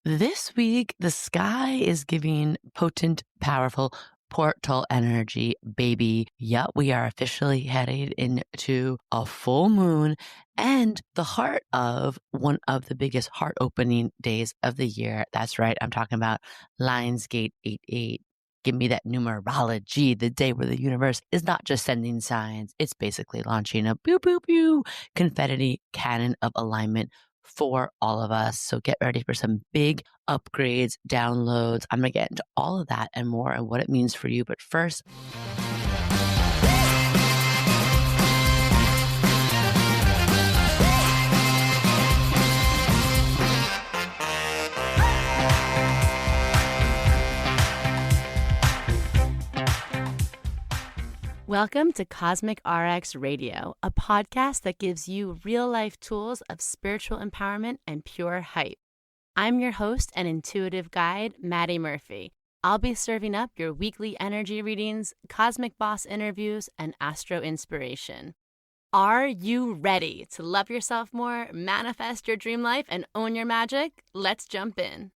This week, the sky is giving potent, powerful portal energy, baby. Yep, we are officially headed into a full moon and the heart of one of the biggest heart opening days of the year. That's right. I'm talking about Lionsgate 88. Give me that numerology, the day where the universe is not just sending signs. It's basically launching a pew, pew, pew confetti cannon of alignment for all of us. So get ready for some big upgrades, downloads. I'm going to get into all of that and more and what it means for you. But first, welcome to Cosmic RX Radio, a podcast that gives you real-life tools of spiritual empowerment and pure hype. I'm your host and intuitive guide, MADI Murphy. I'll be serving up your weekly energy readings, cosmic boss interviews, and astro inspiration. Are you ready to love yourself more, manifest your dream life, and own your magic? Let's jump in.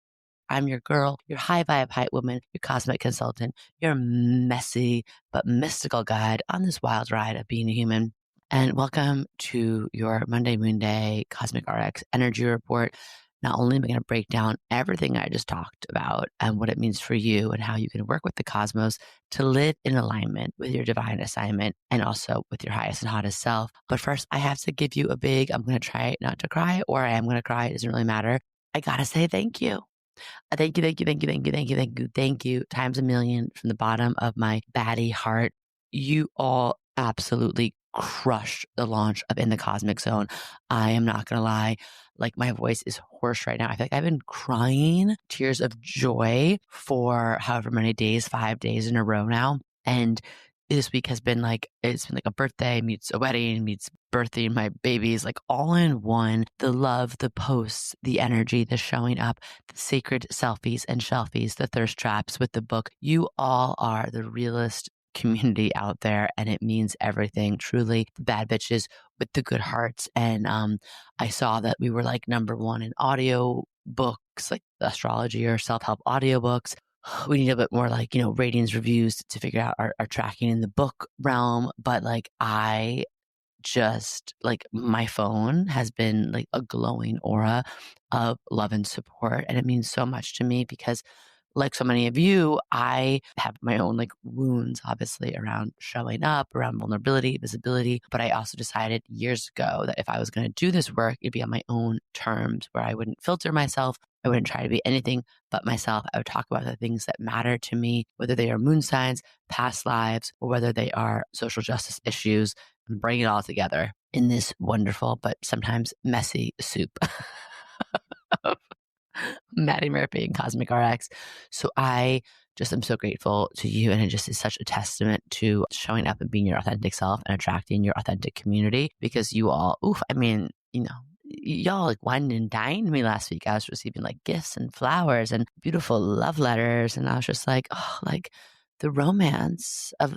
I'm your girl, your high vibe hype woman, your cosmic consultant, your messy but mystical guide on this wild ride of being a human. And welcome to your Monday Moon Day Cosmic RX Energy Report. Not only am I going to break down everything I just talked about and what it means for you and how you can work with the cosmos to live in alignment with your divine assignment and also with your highest and hottest self. But first, I have to give you a big, I'm going to try not to cry, or I am going to cry. It doesn't really matter. I got to say thank you. Thank you times a million from the bottom of my batty heart. You all absolutely crushed the launch of In the Cosmic Zone. I am not going to lie. Like, my voice is hoarse right now. I feel like I've been crying tears of joy for however many days, 5 days in a row now. And this week has been like, it's been like a birthday meets a wedding meets birthing my babies, like all in one. The love, the posts, the energy, the showing up, the sacred selfies and shelfies, the thirst traps with the book. You all are the realest community out there, and it means everything. Truly, the bad bitches with the good hearts. And I saw that we were like #1 in audio books, like astrology or self-help audiobooks. We need a bit more like, ratings, reviews to figure out our tracking in the book realm. But like, I just like, my phone has been like a glowing aura of love and support. And it means so much to me because, like so many of you, I have my own like wounds, obviously, around showing up, around vulnerability, visibility. But I also decided years ago that if I was going to do this work, it'd be on my own terms, where I wouldn't filter myself. I wouldn't try to be anything but myself. I would talk about the things that matter to me, whether they are moon signs, past lives, or whether they are social justice issues, and bring it all together in this wonderful but sometimes messy soup of MADI Murphy and Cosmic RX. So I just am so grateful to you. And it just is such a testament to showing up and being your authentic self and attracting your authentic community, because you all, y'all like wined and dined me last week. I was receiving like gifts and flowers and beautiful love letters. And I was just like, oh, like the romance of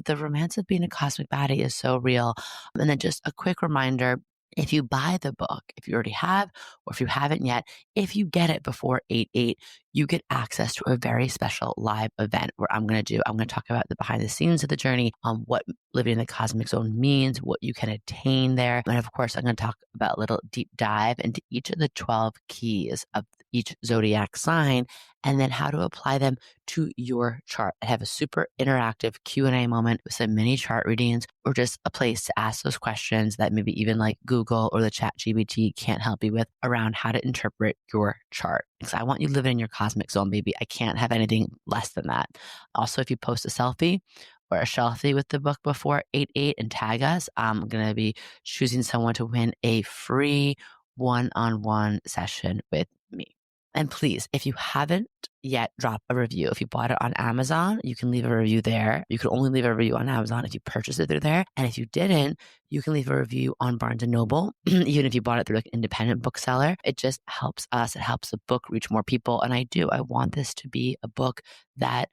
being a cosmic baddie is so real. And then just a quick reminder, if you buy the book, if you already have, or if you haven't yet, if you get it before 8/8, you get access to a very special live event where I'm going to talk about the behind the scenes of the journey, on what living in the cosmic zone means, what you can attain there. And of course, I'm going to talk about a little deep dive into each of the 12 keys of each zodiac sign, and then how to apply them to your chart. I have a super interactive Q&A moment with some mini chart readings, or just a place to ask those questions that maybe even like Google or the ChatGPT can't help you with, around how to interpret your chart. Because I want you living in your cosmic zone, baby. I can't have anything less than that. Also, if you post a selfie or a shelfie with the book before 8/8 and tag us, I'm going to be choosing someone to win a free one-on-one session with me. And please, if you haven't yet, drop a review. If you bought it on Amazon, you can leave a review there. You can only leave a review on Amazon if you purchase it through there. And if you didn't, you can leave a review on Barnes & Noble, even if you bought it through like an independent bookseller. It just helps us. It helps the book reach more people. And I want this to be a book that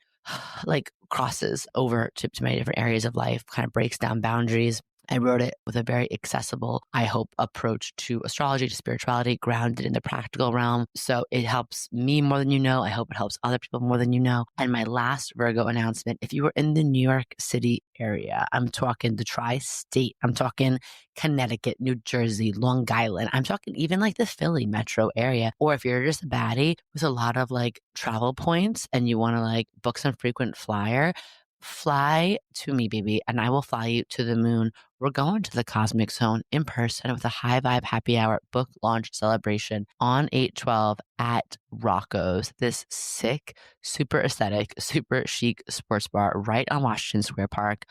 like crosses over to many different areas of life, kind of breaks down boundaries, I wrote it with a very accessible, I hope, approach to astrology, to spirituality, grounded in the practical realm. So it helps me more than you know. I hope it helps other people more than you know. And my last Virgo announcement, if you were in the New York City area, I'm talking the tri-state, I'm talking Connecticut, New Jersey, Long Island, I'm talking even like the Philly metro area. Or if you're just a baddie with a lot of like travel points and you want to like book some frequent flyer, fly to me, baby, and I will fly you to the moon. We're going to the Cosmic Zone in person with a high vibe happy hour book launch celebration on 8/12 at Rocco's, this sick, super aesthetic, super chic sports bar right on Washington Square Park.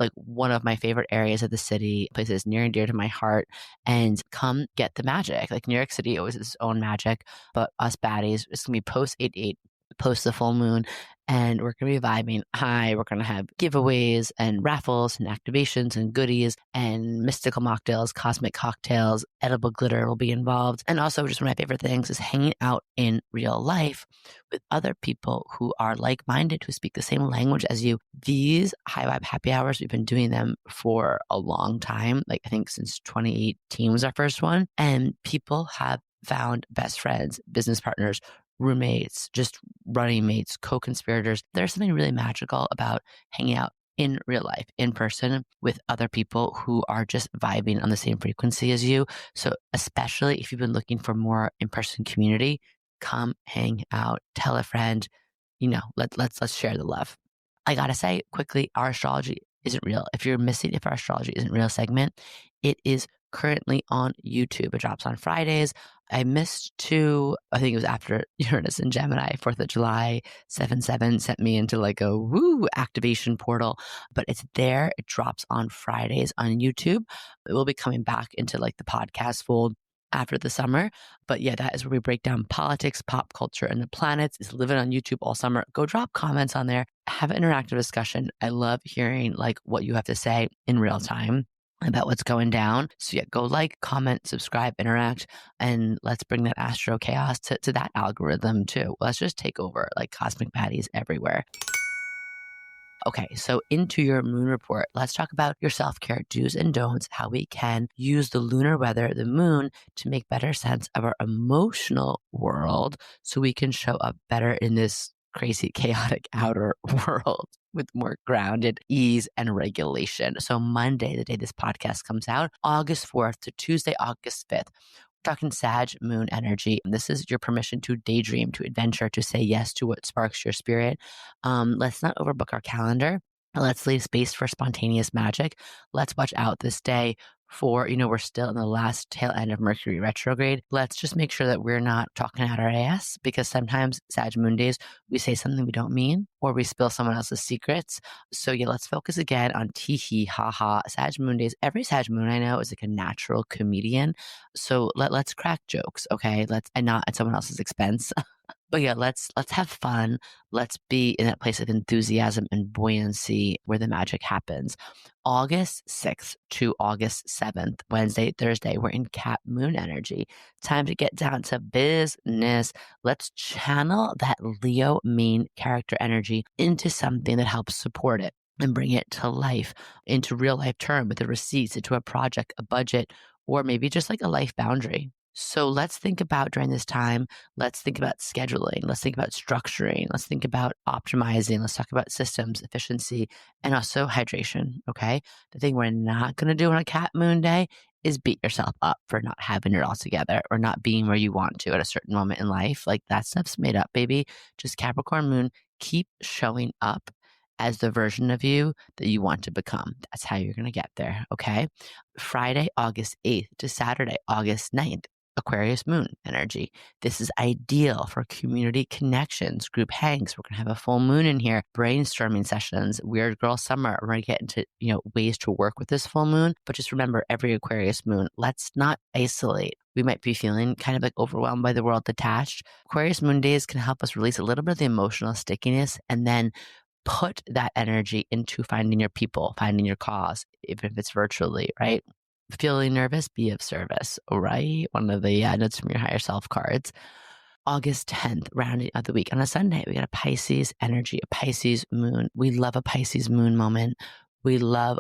Like one of my favorite areas of the city, places near and dear to my heart, and come get the magic. Like New York City always has its own magic, but us baddies, it's gonna be post 8/8, post the full moon, and we're going to be vibing high. We're going to have giveaways and raffles and activations and goodies and mystical mocktails, cosmic cocktails, edible glitter will be involved. And also just one of my favorite things is hanging out in real life with other people who are like-minded, who speak the same language as you. These high vibe happy hours, we've been doing them for a long time. Like I think since 2018 was our first one. And people have found best friends, business partners, roommates, just running mates, co-conspirators. There's something really magical about hanging out in real life, in person with other people who are just vibing on the same frequency as you. So especially if you've been looking for more in-person community, come hang out, tell a friend, let's share the love. I gotta say quickly, our astrology isn't real. If you're missing if our astrology isn't real segment, it is currently on YouTube. It drops on Fridays. I missed two, I think it was after Uranus and Gemini, 4th of July, 7/7 sent me into like a woo activation portal, but it's there. It drops on Fridays on YouTube. It will be coming back into like the podcast fold after the summer. But yeah, that is where we break down politics, pop culture, and the planets. It's living on YouTube all summer. Go drop comments on there. Have an interactive discussion. I love hearing like what you have to say in real time about what's going down. So yeah, go like, comment, subscribe, interact, and let's bring that astro chaos to that algorithm too. Let's just take over like cosmic baddies everywhere. Okay, so into your moon report, let's talk about your self-care do's and don'ts, how we can use the lunar weather, the moon, to make better sense of our emotional world so we can show up better in this crazy, chaotic outer world with more grounded ease and regulation. So Monday, the day this podcast comes out, August 4th to Tuesday, August 5th, talking Sag moon energy. This is your permission to daydream, to adventure, to say yes to what sparks your spirit. Let's not overbook our calendar. Let's leave space for spontaneous magic. Let's watch out this day for, we're still in the last tail end of Mercury retrograde. Let's just make sure that we're not talking out our ass, because sometimes Sag moon days, we say something we don't mean, or we spill someone else's secrets. So yeah, let's focus again on tee-hee, ha-ha. Sag moon days, every Sag moon I know is like a natural comedian. So let's crack jokes, okay? And not at someone else's expense. But yeah, let's have fun. Let's be in that place of enthusiasm and buoyancy where the magic happens. August 6th to August 7th, Wednesday, Thursday, we're in Cap moon energy. Time to get down to business. Let's channel that Leo main character energy into something that helps support it and bring it to life, into real life term with the receipts, into a project, a budget, or maybe just like a life boundary. So let's think about during this time, let's think about scheduling, let's think about structuring, let's think about optimizing, let's talk about systems, efficiency, and also hydration, okay? The thing we're not going to do on a Cat moon day is beat yourself up for not having it all together or not being where you want to at a certain moment in life. Like that stuff's made up, baby. Just Capricorn moon, keep showing up as the version of you that you want to become. That's how you're going to get there, okay? Friday, August 8th to Saturday, August 9th. Aquarius moon energy. This is ideal for community connections, group hangs. We're going to have a full moon in here, brainstorming sessions, weird girl summer. We're going to get into, ways to work with this full moon. But just remember, every Aquarius moon, let's not isolate. We might be feeling kind of like overwhelmed by the world, detached. Aquarius moon days can help us release a little bit of the emotional stickiness and then put that energy into finding your people, finding your cause, even if it's virtually, right? Feeling nervous, be of service, all right? One of the notes from your higher self cards. August 10th, rounding out the week. On a Sunday, we got a Pisces energy, a Pisces moon. We love a Pisces moon moment. We love,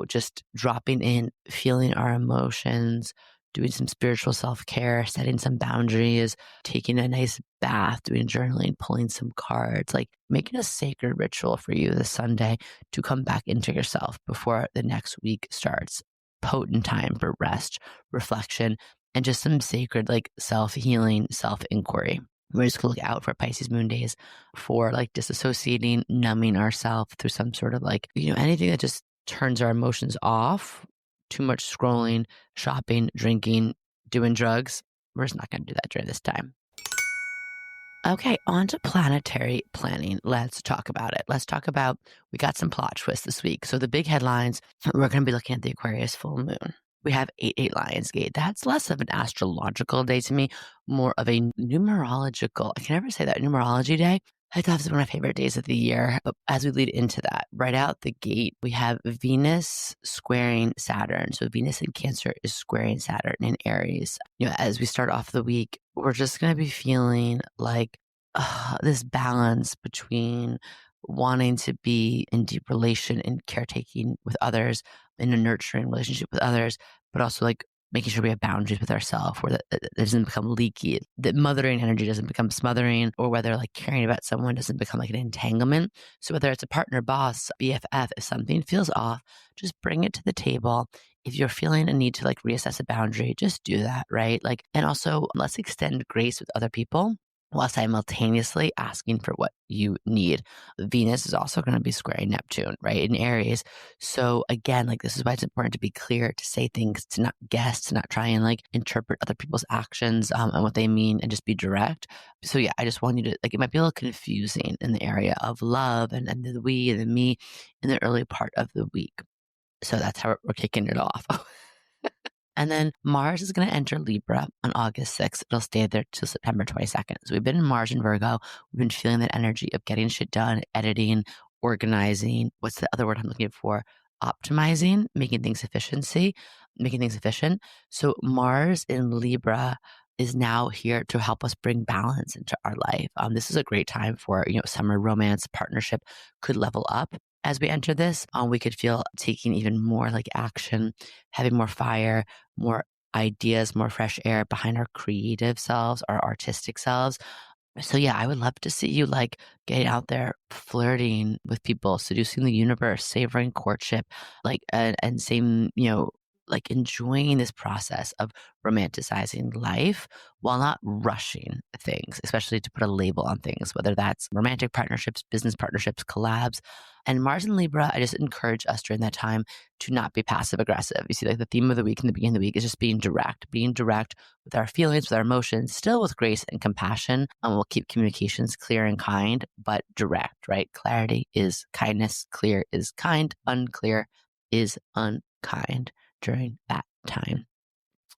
just dropping in, feeling our emotions, doing some spiritual self care, setting some boundaries, taking a nice bath, doing journaling, pulling some cards, like making a sacred ritual for you this Sunday to come back into yourself before the next week starts. Potent time for rest, reflection, and just some sacred, like self healing, self inquiry. We're just going to look out for Pisces moon days for like disassociating, numbing ourselves through some sort of like, anything that just turns our emotions off. Too much scrolling, shopping, drinking, doing drugs. We're just not going to do that during this time. Okay, on to planetary planning. Let's talk about it. Let's talk about, we got some plot twists this week. So the big headlines, we're going to be looking at the Aquarius full moon. We have 8-8 Lionsgate. That's less of an astrological day to me, more of a numerological. I can never say that, numerology day. I thought it's one of my favorite days of the year. But as we lead into that, right out the gate, we have Venus squaring Saturn. So Venus in Cancer is squaring Saturn in Aries. As we start off the week, we're just going to be feeling like this balance between wanting to be in deep relation and caretaking with others, in a nurturing relationship with others, but also like making sure we have boundaries with ourselves where that doesn't become leaky, that mothering energy doesn't become smothering, or whether like caring about someone doesn't become like an entanglement. So whether it's a partner, boss, BFF, if something feels off, just bring it to the table. If you're feeling a need to like reassess a boundary, just do that, right? Like, and also let's extend grace with other people while simultaneously asking for what you need. Venus is also going to be squaring Neptune, right, in Aries. So again, like this is why it's important to be clear, to say things, to not guess, to not try and like interpret other people's actions and what they mean, and just be direct. So yeah, I just want you to, like, it might be a little confusing in the area of love and the we and the me in the early part of the week. So that's how we're kicking it off. And then Mars is going to enter Libra on August 6th. It'll stay there till September 22nd. So we've been in Mars and Virgo. We've been feeling that energy of getting shit done, editing, organizing. What's the other word I'm looking for? Optimizing, making things efficient. So Mars in Libra is now here to help us bring balance into our life. This is a great time for, summer romance, partnership could level up. As we enter this, we could feel taking even more like action, having more fire, more ideas, more fresh air behind our creative selves, our artistic selves. So yeah, I would love to see you like getting out there, flirting with people, seducing the universe, savoring courtship, like, and same, like enjoying this process of romanticizing life while not rushing things, especially to put a label on things, whether that's romantic partnerships, business partnerships, collabs. And Mars and Libra, I just encourage us during that time to not be passive aggressive. You see, like the theme of the week in the beginning of the week is just being direct with our feelings, with our emotions, still with grace and compassion. And we'll keep communications clear and kind, but direct, right? Clarity is kindness. Clear is kind. Unclear is unkind during that time.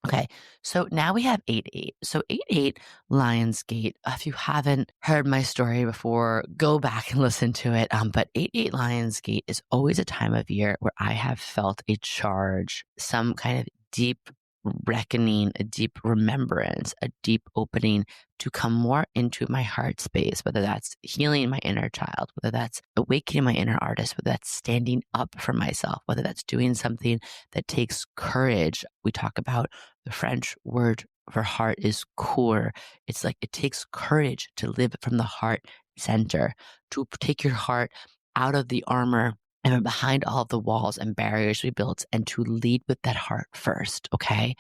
Okay, so now we have 8-8. So 8-8 Lionsgate, if you haven't heard my story before, go back and listen to it. But 8-8 Lionsgate is always a time of year where I have felt a charge, some kind of deep reckoning, a deep remembrance, a deep opening to come more into my heart space, whether that's healing my inner child, whether that's awakening my inner artist, whether that's standing up for myself, whether that's doing something that takes courage. We talk about the French word for heart is cœur. It's like it takes courage to live from the heart center, to take your heart out of the armor and behind all of the walls and barriers we built, and to lead with that heart first. Okay.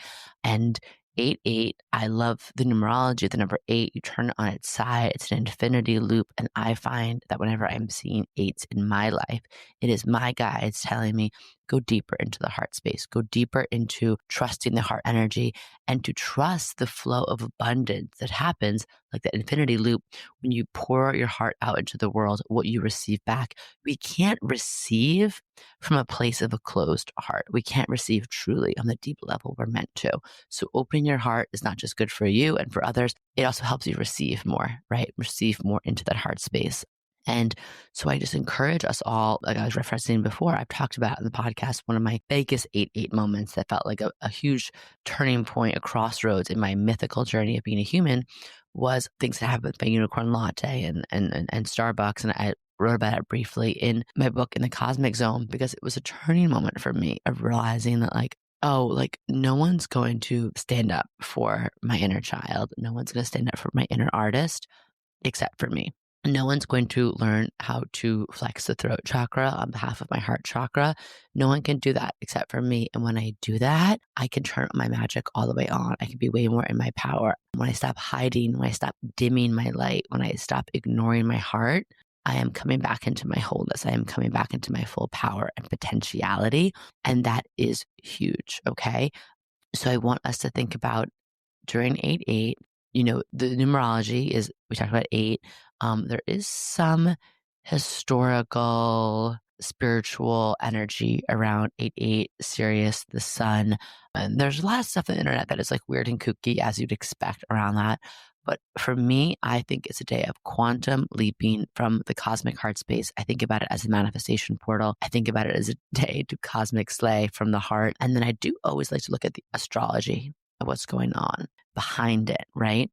And 8-8, I love the numerology of the number 8. You turn it on its side, it's an infinity loop. And I find that whenever I'm seeing 8s in my life, it is my guides telling me, go deeper into the heart space, go deeper into trusting the heart energy, and to trust the flow of abundance that happens like that infinity loop. When you pour your heart out into the world, what you receive back. We can't receive from a place of a closed heart. We can't receive truly on the deep level we're meant to. So opening your heart is not just good for you and for others. It also helps you receive more, right? Receive more into that heart space. And so I just encourage us all, like I was referencing before, I've talked about in the podcast, one of my biggest 8-8 moments that felt like a huge turning point, a crossroads in my mythical journey of being a human, was things that happened with my unicorn latte and Starbucks. And wrote about it briefly in my book, In the Cosmic Zone, because it was a turning moment for me of realizing that no one's going to stand up for my inner child. No one's going to stand up for my inner artist except for me. No one's going to learn how to flex the throat chakra on behalf of my heart chakra. No one can do that except for me. And when I do that, I can turn my magic all the way on. I can be way more in my power. When I stop hiding, when I stop dimming my light, when I stop ignoring my heart, I am coming back into my wholeness. I am coming back into my full power and potentiality. And that is huge. Okay. So I want us to think about during 8-8, the numerology is, we talked about 8. There is some historical, spiritual energy around 8-8, Sirius, the sun. And there's a lot of stuff on the internet that is like weird and kooky, as you'd expect around that. But for me, I think it's a day of quantum leaping from the cosmic heart space. I think about it as a manifestation portal. I think about it as a day to cosmic slay from the heart. And then I do always like to look at the astrology of what's going on behind it, right?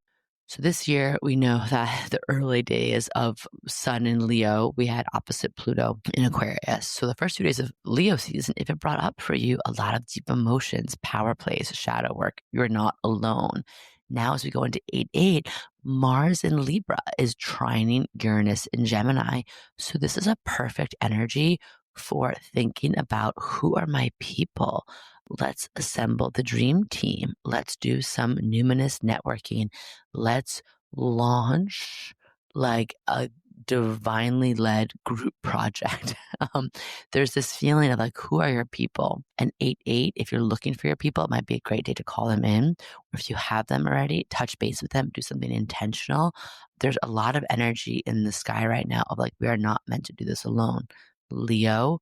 So this year, we know that the early days of Sun in Leo, we had opposite Pluto in Aquarius. So the first 2 days of Leo season, if it brought up for you a lot of deep emotions, power plays, shadow work, you're not alone. Now, as we go into 8-8, Mars in Libra is trining Uranus in Gemini. So this is a perfect energy for thinking about, who are my people? Let's assemble the dream team. Let's do some numinous networking. Let's launch like a divinely led group project. There's this feeling of like, who are your people? And 8-8, if you're looking for your people, it might be a great day to call them in. Or if you have them already, touch base with them, do something intentional. There's a lot of energy in the sky right now of like, we are not meant to do this alone. Leo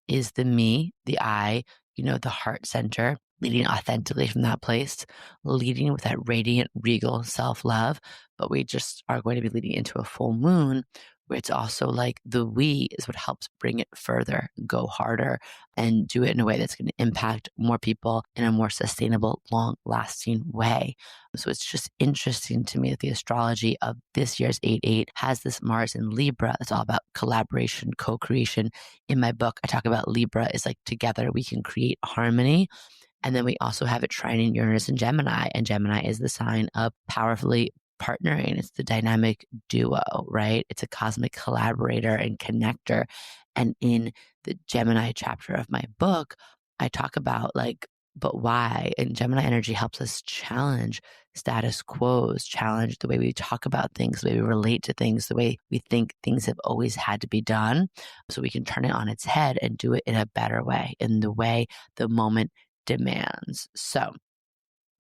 is the me, the I, the heart center, leading authentically from that place, leading with that radiant, regal self-love. But we just are going to be leading into a full moon where it's also like the we is what helps bring it further, go harder, and do it in a way that's going to impact more people in a more sustainable, long-lasting way. So it's just interesting to me that the astrology of this year's 8-8 has this Mars in Libra. It's all about collaboration, co-creation. In my book, I talk about Libra is like together we can create harmony. And then we also have it trining Uranus and Gemini. And Gemini is the sign of powerfully partnering. It's the dynamic duo, right? It's a cosmic collaborator and connector. And in the Gemini chapter of my book, I talk about like, but why? And Gemini energy helps us challenge status quos, challenge the way we talk about things, the way we relate to things, the way we think things have always had to be done. So we can turn it on its head and do it in a better way, in the way the moment demands. So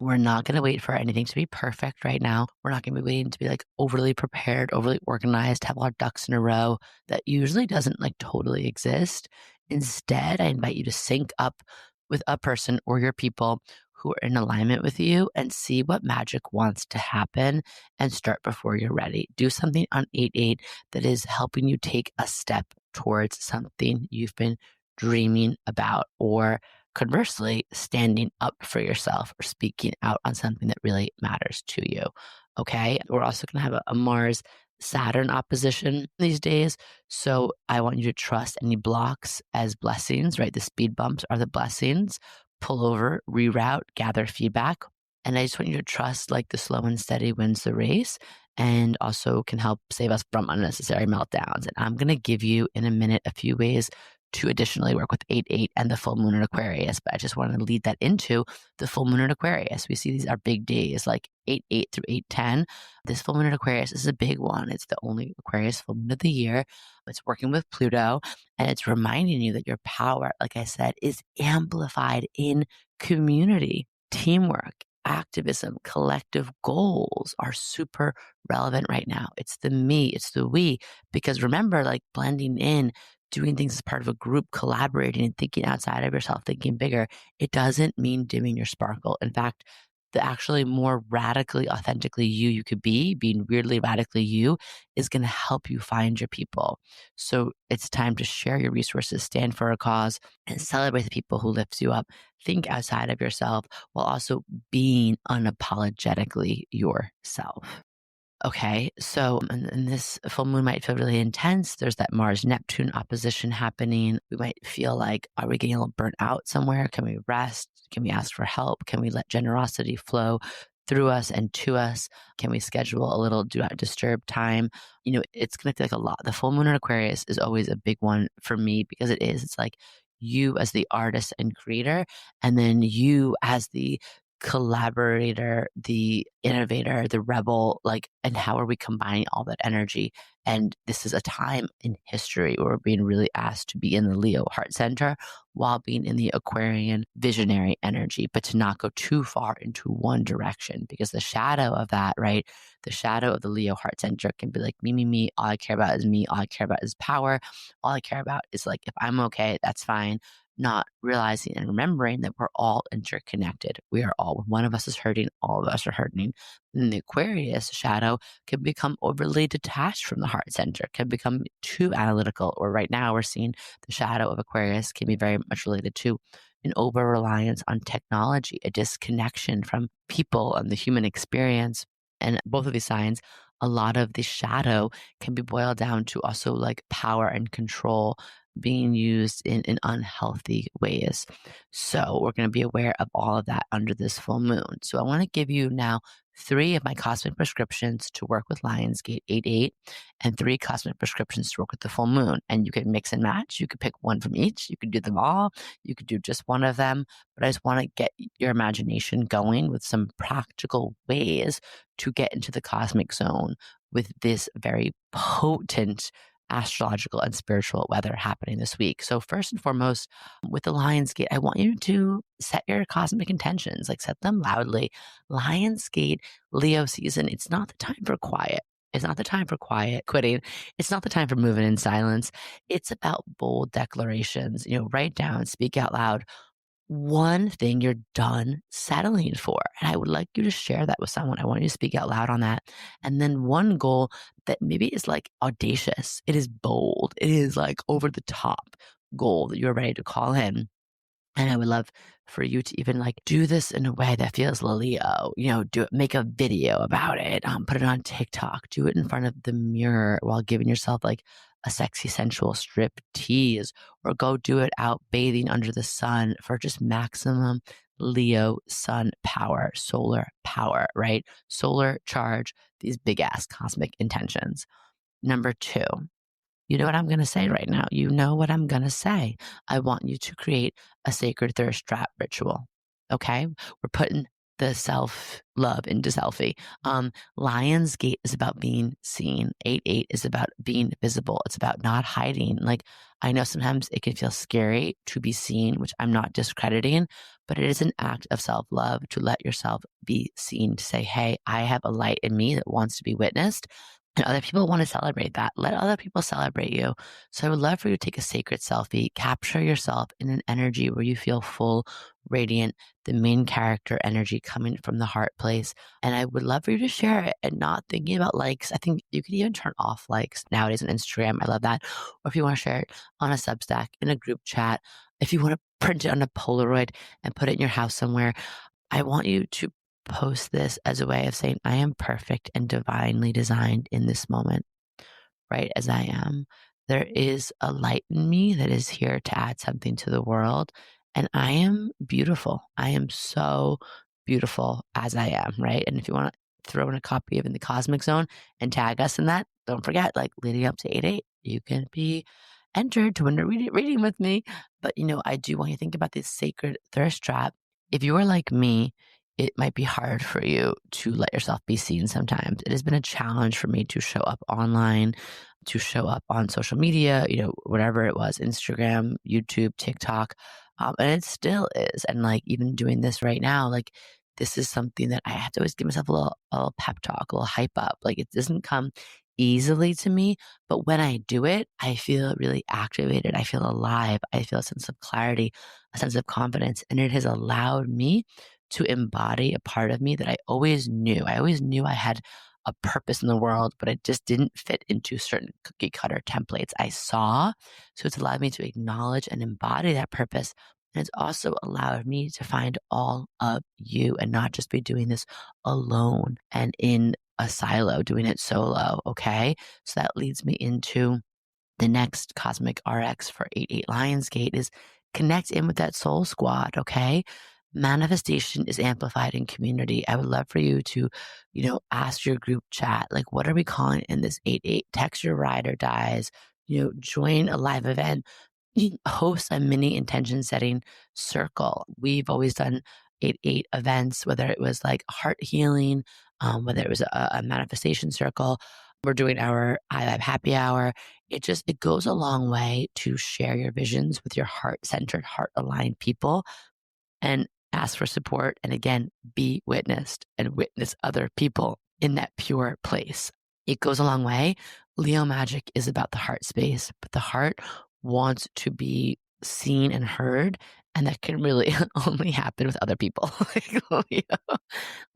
we're not going to wait for anything to be perfect right now. We're not going to be waiting to be like overly prepared, overly organized, have our ducks in a row. That usually doesn't like totally exist. Instead, I invite you to sync up with a person or your people who are in alignment with you and see what magic wants to happen and start before you're ready. Do something on 8-8 that is helping you take a step towards something you've been dreaming about, or conversely, standing up for yourself or speaking out on something that really matters to you. Okay. We're also going to have a Mars Saturn opposition these days. So I want you to trust any blocks as blessings, right? The speed bumps are the blessings. Pull over, reroute, gather feedback. And I just want you to trust like the slow and steady wins the race, and also can help save us from unnecessary meltdowns. And I'm going to give you in a minute a few ways to additionally work with 8-8 and the full moon in Aquarius. But I just wanted to lead that into the full moon in Aquarius. We see these are big days like 8-8 through 8-10. This full moon in Aquarius is a big one. It's the only Aquarius full moon of the year. It's working with Pluto, and it's reminding you that your power, like I said, is amplified in community, teamwork, activism, collective goals are super relevant right now. It's the me, it's the we, because remember, like blending in, doing things as part of a group, collaborating and thinking outside of yourself, thinking bigger, it doesn't mean dimming your sparkle. In fact, the actually more radically, authentically you could be, being weirdly radically you, is going to help you find your people. So it's time to share your resources, stand for a cause, and celebrate the people who lift you up. Think outside of yourself while also being unapologetically yourself. Okay, so and this full moon might feel really intense. There's that Mars Neptune opposition happening. We might feel like, are we getting a little burnt out somewhere? Can we rest? Can we ask for help? Can we let generosity flow through us and to us? Can we schedule a little do not disturb time? It's going to feel like a lot. The full moon in Aquarius is always a big one for me because it is. It's like you as the artist and creator, and then you as the collaborator, the innovator, the rebel, and how are we combining all that energy? And this is a time in history where we're being really asked to be in the Leo heart center while being in the Aquarian visionary energy, but to not go too far into one direction, because the shadow of that, right? The shadow of the Leo heart center can be like, me, me, me. All I care about is me. All I care about is power. All I care about is like, if I'm okay, that's fine. Not realizing and remembering that we're all interconnected. We are all, when one of us is hurting, all of us are hurting. And the Aquarius shadow can become overly detached from the heart center, can become too analytical. Or right now we're seeing the shadow of Aquarius can be very much related to an over reliance on technology, a disconnection from people and the human experience. And both of these signs, a lot of the shadow can be boiled down to also like power and control being used in unhealthy ways. So we're going to be aware of all of that under this full moon. So I want to give you now 3 of my cosmic prescriptions to work with Lionsgate 8-8 and 3 cosmic prescriptions to work with the full moon. And you can mix and match. You could pick one from each. You could do them all. You could do just one of them. But I just want to get your imagination going with some practical ways to get into the cosmic zone with this very potent astrological and spiritual weather happening this week. So first and foremost, with the Lionsgate, I want you to set your cosmic intentions, like set them loudly. Lionsgate, Leo season, it's not the time for quiet. It's not the time for quiet quitting. It's not the time for moving in silence. It's about bold declarations. Write down, speak out loud one thing you're done settling for. And I would like you to share that with someone. I want you to speak out loud on that. And then one goal that maybe is like audacious. It is bold. It is like over the top goal that you're ready to call in. And I would love for you to even like do this in a way that feels Leo, do it, make a video about it, put it on TikTok, do it in front of the mirror while giving yourself like a sexy, sensual strip tease, or go do it out bathing under the sun for just maximum Leo sun power, solar power, right? Solar charge, these big ass cosmic intentions. Number 2, you know what I'm going to say right now. You know what I'm going to say. I want you to create a sacred thirst trap ritual. Okay. We're putting the self-love into selfie. Lionsgate is about being seen. 8-8 is about being visible. It's about not hiding. Like, I know sometimes it can feel scary to be seen, which I'm not discrediting, but it is an act of self-love to let yourself be seen, to say, hey, I have a light in me that wants to be witnessed. And other people want to celebrate that. Let other people celebrate you. So I would love for you to take a sacred selfie, capture yourself in an energy where you feel full, radiant, the main character energy coming from the heart place. And I would love for you to share it and not thinking about likes. I think you could even turn off likes nowadays on Instagram. I love that. Or if you want to share it on a Substack, in a group chat, if you want to print it on a Polaroid and put it in your house somewhere, I want you to post this as a way of saying, I am perfect and divinely designed in this moment, right as I am. There is a light in me that is here to add something to the world. And I am beautiful. I am so beautiful as I am, right? And if you want to throw in a copy of In the Cosmic Zone and tag us in that, don't forget, like leading up to 8-8, you can be entered to win a reading with me. But, I do want you to think about this sacred thirst trap. If you are like me, it might be hard for you to let yourself be seen sometimes. It has been a challenge for me to show up online, to show up on social media, whatever it was, Instagram, YouTube, TikTok. And it still is. And like even doing this right now, like this is something that I have to always give myself a little pep talk, a little hype up. Like it doesn't come easily to me, but when I do it, I feel really activated. I feel alive. I feel a sense of clarity, a sense of confidence. And it has allowed me to embody a part of me that I always knew. I always knew I had a purpose in the world, but it just didn't fit into certain cookie cutter templates I saw. So it's allowed me to acknowledge and embody that purpose. And it's also allowed me to find all of you and not just be doing this alone and in a silo, doing it solo. Okay. So that leads me into the next Cosmic RX for 88 Lionsgate is connect in with that soul squad. Okay. Manifestation is amplified in community. I would love for you to, ask your group chat, like, what are we calling in this 88? Text your ride or dies, join a live event, host a mini intention setting circle. We've always done 88 events, whether it was like heart healing, whether it was a manifestation circle. We're doing our I Vibe happy hour. It goes a long way to share your visions with your heart centered, heart aligned people and ask for support. And again, be witnessed and witness other people in that pure place. It goes a long way. Leo magic is about the heart space, but the heart wants to be seen and heard. And that can really only happen with other people.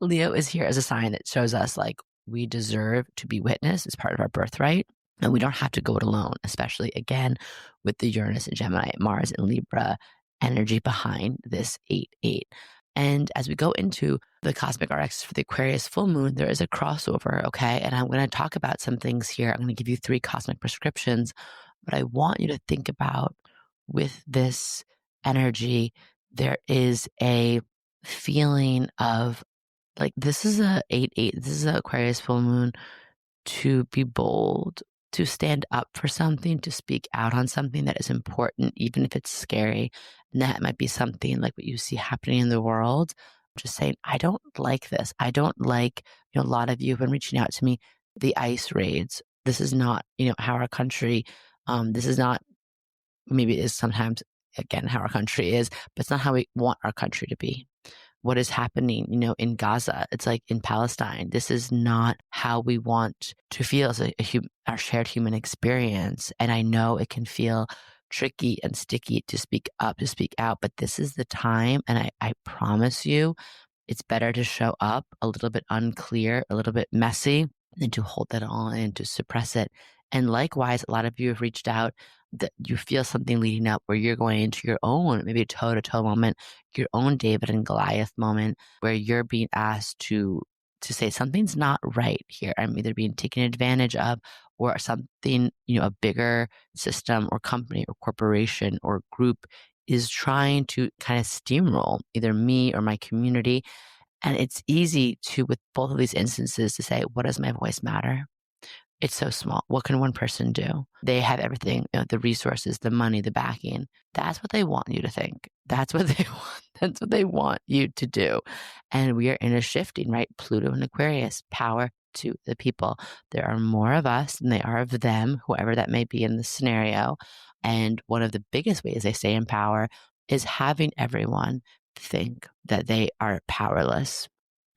Leo is here as a sign that shows us like we deserve to be witnessed as part of our birthright. And we don't have to go it alone, especially again with the Uranus and Gemini, Mars and Libra energy behind this 8-8. And as we go into the Cosmic RX for the Aquarius full moon, there is a crossover, okay? And I'm going to talk about some things here. I'm going to give you 3 cosmic prescriptions, but I want you to think about with this energy, there is a feeling of like, this is a 8-8. This is an Aquarius full moon to be bold, to stand up for something, to speak out on something that is important, even if it's scary. And that might be something like what you see happening in the world. Just saying, I don't like this. I don't like, a lot of you have been reaching out to me, the ICE raids. This is not, how our country, this is not, maybe it is sometimes, again, how our country is, but it's not how we want our country to be. What is happening, in Gaza. It's like in Palestine. This is not how we want to feel as our shared human experience. And I know it can feel tricky and sticky to speak up, to speak out, but this is the time. And I promise you, it's better to show up a little bit unclear, a little bit messy than to hold that all in, to suppress it. And likewise, a lot of you have reached out that you feel something leading up where you're going into your own, maybe a toe-to-toe moment, your own David and Goliath moment, where you're being asked to say something's not right here. I'm either being taken advantage of or something, a bigger system or company or corporation or group is trying to kind of steamroll either me or my community. And it's easy to, with both of these instances, to say, what does my voice matter? It's so small. What can one person do? They have everything, the resources, the money, the backing. That's what they want you to think. That's what they want. That's what they want you to do. And we are in a shifting, right? Pluto and Aquarius, power to the people. There are more of us than they are of them, whoever that may be in the scenario. And one of the biggest ways they stay in power is having everyone think that they are powerless,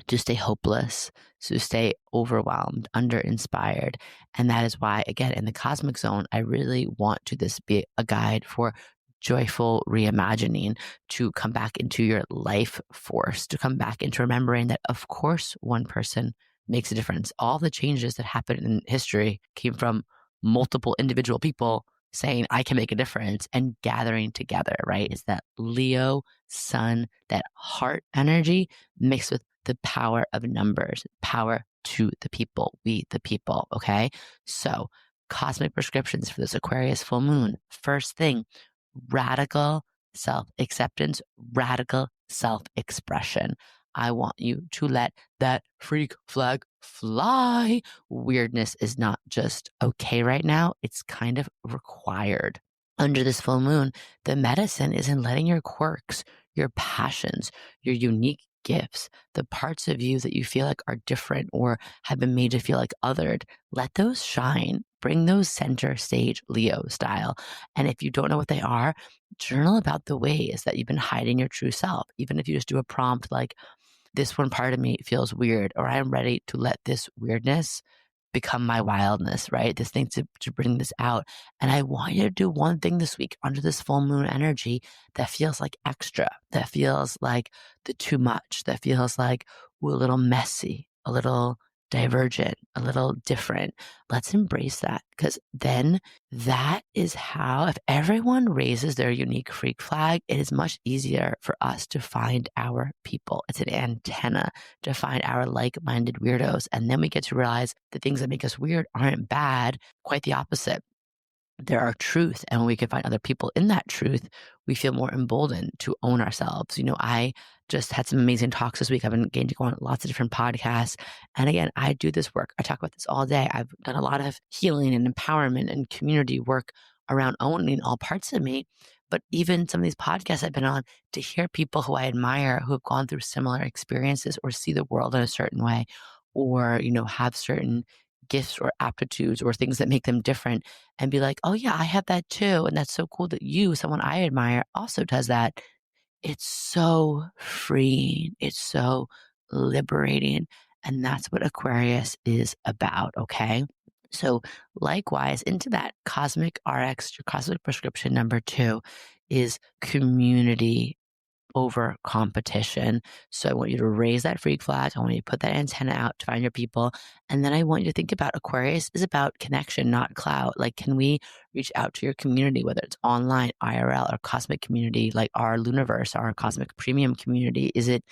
to stay hopeless, to stay overwhelmed, under-inspired. And that is why, again, in the cosmic zone, I really want to this be a guide for joyful reimagining, to come back into your life force, to come back into remembering that, of course, one person makes a difference. All the changes that happened in history came from multiple individual people saying, I can make a difference, and gathering together, right? It's that Leo sun, that heart energy mixed with the power of numbers, power to the people, we the people, okay? So cosmic prescriptions for this Aquarius full moon. First thing, radical self-acceptance, radical self-expression. I want you to let that freak flag fly. Weirdness is not just okay right now. It's kind of required. Under this full moon, the medicine is in letting your quirks, your passions, your unique gifts, the parts of you that you feel like are different or have been made to feel like othered, let those shine. Bring those center stage Leo style. And if you don't know what they are, journal about the ways that you've been hiding your true self. Even if you just do a prompt like, this one part of me feels weird, or I'm ready to let this weirdness become my wildness, right? This thing to bring this out. And I want you to do one thing this week under this full moon energy that feels like extra, that feels like the too much, that feels like a little messy, a little divergent, a little different. Let's embrace that, because then that is how, if everyone raises their unique freak flag, it is much easier for us to find our people. It's an antenna to find our like-minded weirdos. And then we get to realize the things that make us weird aren't bad, quite the opposite. They're our truth. And when we can find other people in that truth, we feel more emboldened to own ourselves. I just had some amazing talks this week. I've been getting to go on lots of different podcasts. And again, I do this work. I talk about this all day. I've done a lot of healing and empowerment and community work around owning all parts of me. But even some of these podcasts I've been on, to hear people who I admire, who have gone through similar experiences or see the world in a certain way, or, have certain gifts or aptitudes or things that make them different, and be like, oh yeah, I have that too. And that's so cool that you, someone I admire, also does that. It's so freeing. It's so liberating. And that's what Aquarius is about. Okay. So likewise, into that cosmic RX, your cosmic prescription number 2 is community over competition. So I want you to raise that freak flag. I want you to put that antenna out to find your people. And then I want you to think about Aquarius is about connection, not clout. Like, can we reach out to your community, whether it's online, IRL, or cosmic community, like our Luniverse, our cosmic premium community? Is it,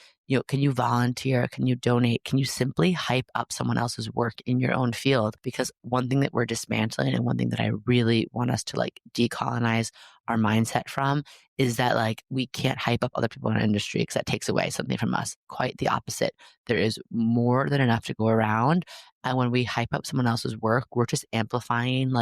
can you volunteer? Can you donate? Can you simply hype up someone else's work in your own field? Because one thing that we're dismantling, and one thing that I really want us to decolonize our mindset from, is that we can't hype up other people in our industry because that takes away something from us. Quite the opposite. There is more than enough to go around. And when we hype up someone else's work, we're just amplifying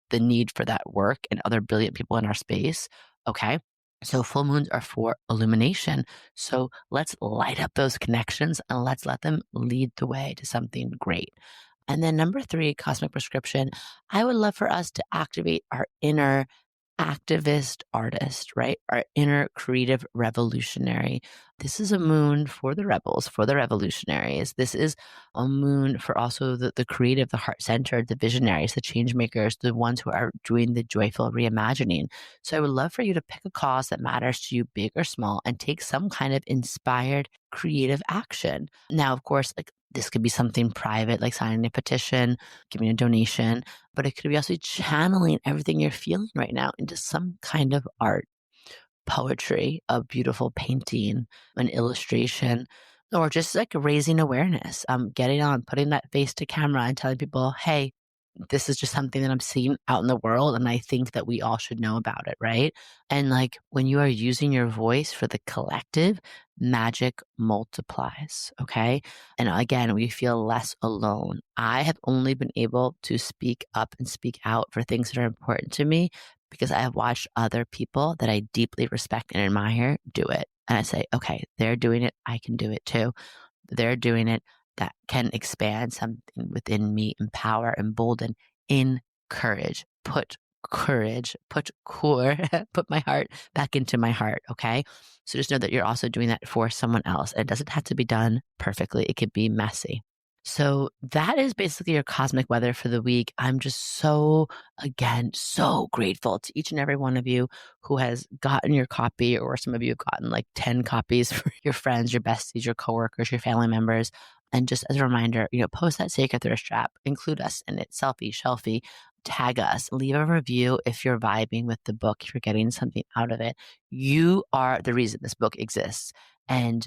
the need for that work and other brilliant people in our space. Okay. So full moons are for illumination. So let's light up those connections and let's let them lead the way to something great. And then number 3, cosmic prescription. I would love for us to activate our inner activist artist, right? Our inner creative revolutionary. This is a moon for the rebels, for the revolutionaries. This is a moon for also the creative, the heart-centered, the visionaries, the change makers, the ones who are doing the joyful reimagining. So I would love for you to pick a cause that matters to you, big or small, and take some kind of inspired creative action. Now, of course, this could be something private, like signing a petition, giving a donation, but it could be also channeling everything you're feeling right now into some kind of art, poetry, a beautiful painting, an illustration, or just raising awareness, getting on, putting that face to camera and telling people, hey, this is just something that I'm seeing out in the world, and I think that we all should know about it, right? And when you are using your voice for the collective, magic multiplies, okay? And again, we feel less alone. I have only been able to speak up and speak out for things that are important to me because I have watched other people that I deeply respect and admire do it. And I say, okay, they're doing it, I can do it too. They're doing it. That can expand something within me, empower, embolden, encourage, put courage, put core, put my heart back into my heart. Okay. So just know that you're also doing that for someone else. It doesn't have to be done perfectly. It could be messy. So that is basically your cosmic weather for the week. I'm just so grateful to each and every one of you who has gotten your copy, or some of you have gotten 10 copies for your friends, your besties, your coworkers, your family members. And just as a reminder, post that sacred thirst trap, include us in it, selfie, shelfie, tag us, leave a review if you're vibing with the book, if you're getting something out of it. You are the reason this book exists. And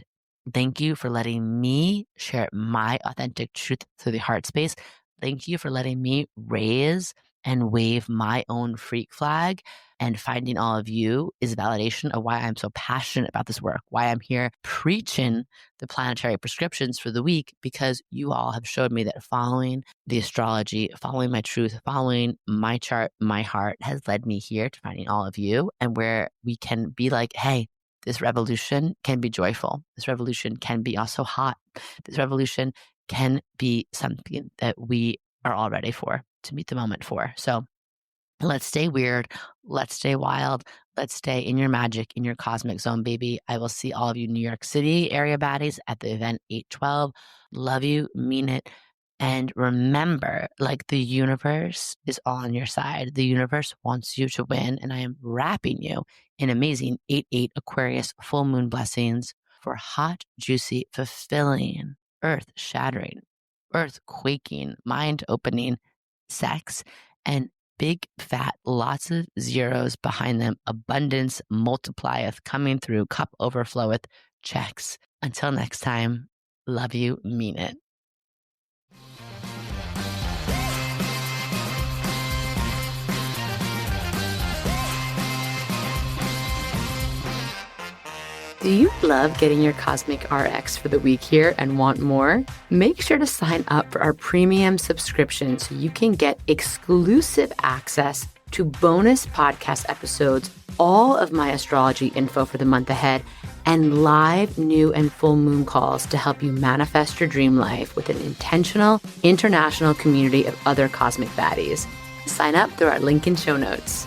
thank you for letting me share my authentic truth through the heart space. Thank you for letting me raise and wave my own freak flag. And finding all of you is validation of why I'm so passionate about this work, why I'm here preaching the planetary prescriptions for the week, because you all have showed me that following the astrology, following my truth, following my chart, my heart has led me here to finding all of you, and where we can be hey, this revolution can be joyful. This revolution can be also hot. This revolution can be something that we are all ready for, to meet the moment for. So let's stay weird. Let's stay wild. Let's stay in your magic, in your cosmic zone, baby. I will see all of you New York City area baddies at the event 8/12. Love you, mean it. And remember, the universe is on your side. The universe wants you to win. And I am wrapping you in amazing 8/8 Aquarius full moon blessings for hot, juicy, fulfilling, earth shattering, earth-quaking, mind-opening sex, and big fat, lots of zeros behind them. Abundance multiplieth, coming through, cup overfloweth, checks. Until next time, love you, mean it. Do you love getting your Cosmic RX for the week here and want more? Make sure to sign up for our premium subscription so you can get exclusive access to bonus podcast episodes, all of my astrology info for the month ahead, and live new and full moon calls to help you manifest your dream life with an intentional international community of other cosmic baddies. Sign up through our link in show notes.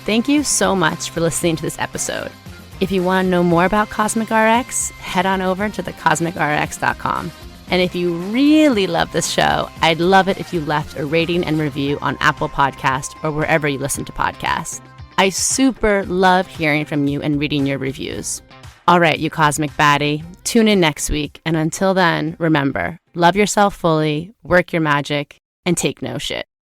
Thank you so much for listening to this episode. If you want to know more about Cosmic RX, head on over to thecosmicrx.com. And if you really love this show, I'd love it if you left a rating and review on Apple Podcasts or wherever you listen to podcasts. I super love hearing from you and reading your reviews. All right, you cosmic baddie, tune in next week. And until then, remember, love yourself fully, work your magic, and take no shit.